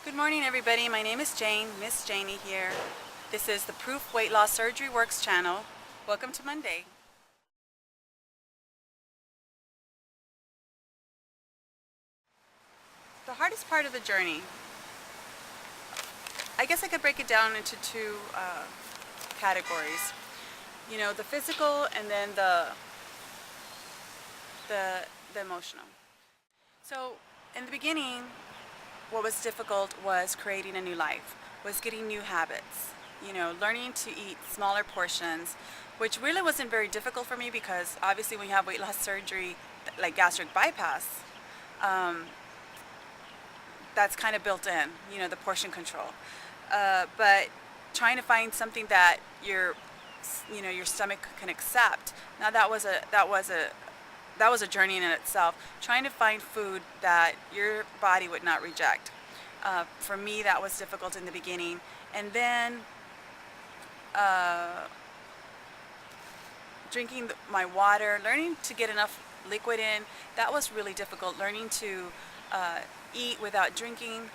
Good morning, everybody. My name is Jane, Miss Janie here. This is the Proof Weight Loss Surgery Works channel. Welcome to Monday. The hardest part of the journey, I guess I could break it down into two categories. You know, the physical and then the emotional. So in the beginning, what was difficult was creating a new life, was getting new habits, you know, learning to eat smaller portions, which really wasn't very difficult for me because obviously when you have weight loss surgery, like gastric bypass, um, that's kind of built in, you know, the portion control. But trying to find something that your stomach can accept. Now that was a journey in itself, trying to find food that your body would not reject. For me, that was difficult in the beginning. And then drinking my water, learning to get enough liquid in, that was really difficult. Learning to eat without drinking,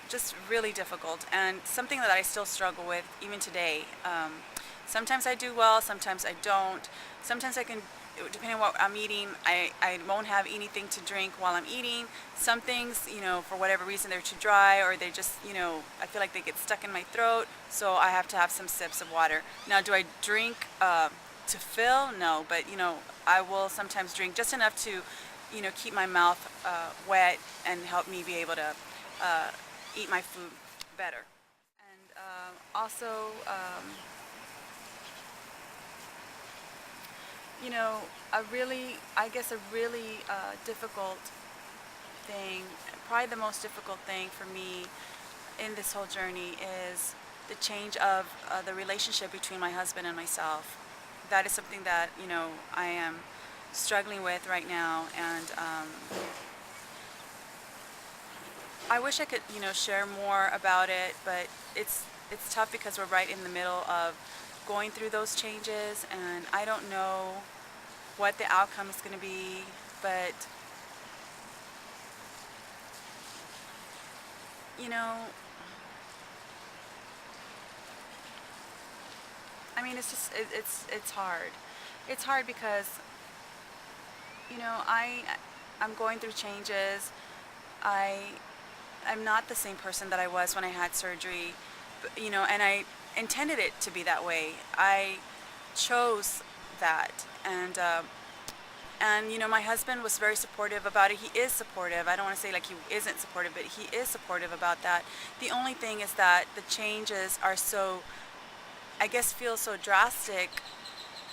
just really difficult. And something that I still struggle with even today. Sometimes I do well, sometimes I don't. Sometimes I can, depending on what I'm eating, I won't have anything to drink while I'm eating. Some things, you know, for whatever reason, they're too dry or they just, you know, I feel like they get stuck in my throat, so I have to have some sips of water. Now, do I drink to fill? No, but, you know, I will sometimes drink just enough to, you know, keep my mouth wet and help me be able to eat my food better. And also, you know, I guess a really difficult thing, probably the most difficult thing for me in this whole journey is the change of the relationship between my husband and myself. That is something that, you know, I am struggling with right now, and I wish I could, you know, share more about it, but it's tough because we're right in the middle of going through those changes, and I don't know what the outcome is going to be, but you know, I mean, it's hard. It's hard because, you know, I'm going through changes. I'm not the same person that I was when I had surgery, you know, and I intended it to be that way. I chose that, and you know, my husband was very supportive about it. He is supportive. I don't want to say like he isn't supportive, but he is supportive about that. The only thing is that the changes are so, I guess, feel so drastic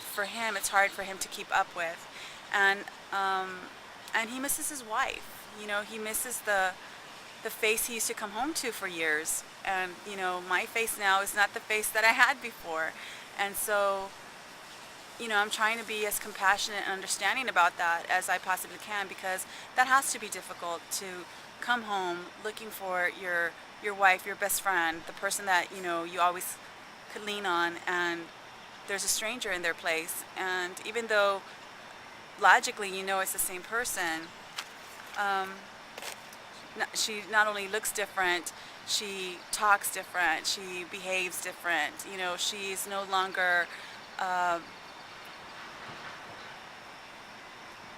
for him. It's hard for him to keep up with, and and he misses his wife. You know, he misses the face he used to come home to for years. And, you know, my face now is not the face that I had before. And so, you know, I'm trying to be as compassionate and understanding about that as I possibly can, because that has to be difficult to come home looking for your wife, your best friend, the person that, you know, you always could lean on, and there's a stranger in their place. And even though logically you know it's the same person, she not only looks different, she talks different, she behaves different. You know, she's no longer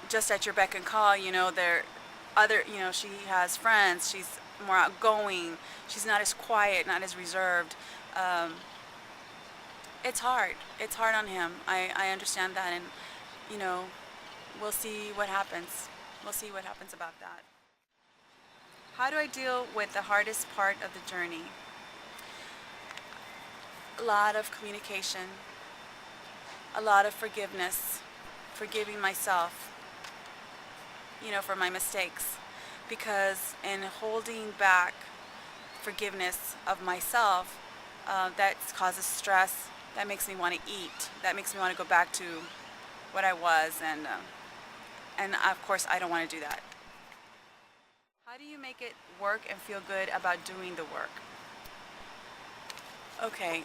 just at your beck and call. You know, you know, she has friends, she's more outgoing, she's not as quiet, not as reserved. It's hard. It's hard on him. I understand that, and, you know, we'll see what happens. We'll see what happens about that. How do I deal with the hardest part of the journey? A lot of communication, a lot of forgiveness, forgiving myself, you know, for my mistakes. Because in holding back forgiveness of myself, that causes stress, that makes me want to eat, that makes me want to go back to what I was, and of course I don't want to do that. How do you make it work and feel good about doing the work? Okay,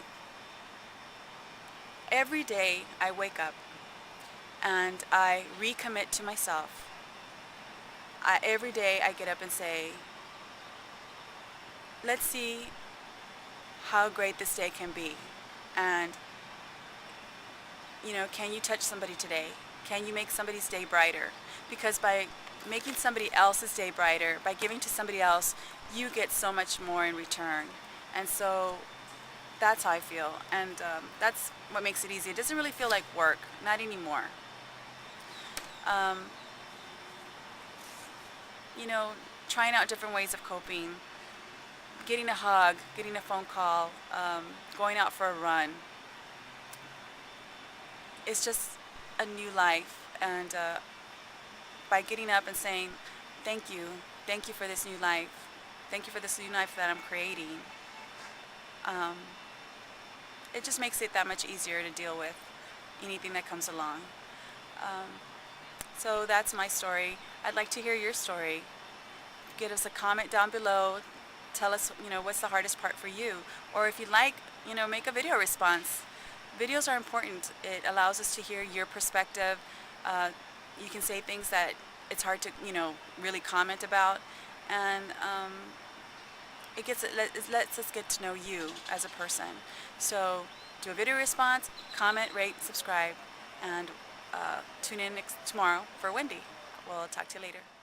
every day I wake up and I recommit to myself. Every day I get up and say, let's see how great this day can be. And, you know, can you touch somebody today? Can you make somebody's day brighter? Because by making somebody else's day brighter, by giving to somebody else, you get so much more in return. And so that's how I feel. And that's what makes it easy. It doesn't really feel like work, not anymore. You know, trying out different ways of coping, getting a hug, getting a phone call, going out for a run. It's just a new life. And by getting up and saying, thank you for this new life, thank you for this new life that I'm creating, it just makes it that much easier to deal with anything that comes along. So that's my story. I'd like to hear your story. Give us a comment down below. Tell us, you know, what's the hardest part for you. Or if you'd like, you know, make a video response. Videos are important. It allows us to hear your perspective. You can say things that it's hard to, you know, really comment about. And it lets us get to know you as a person. So do a video response, comment, rate, subscribe, and tune in tomorrow for Wendy. We'll talk to you later.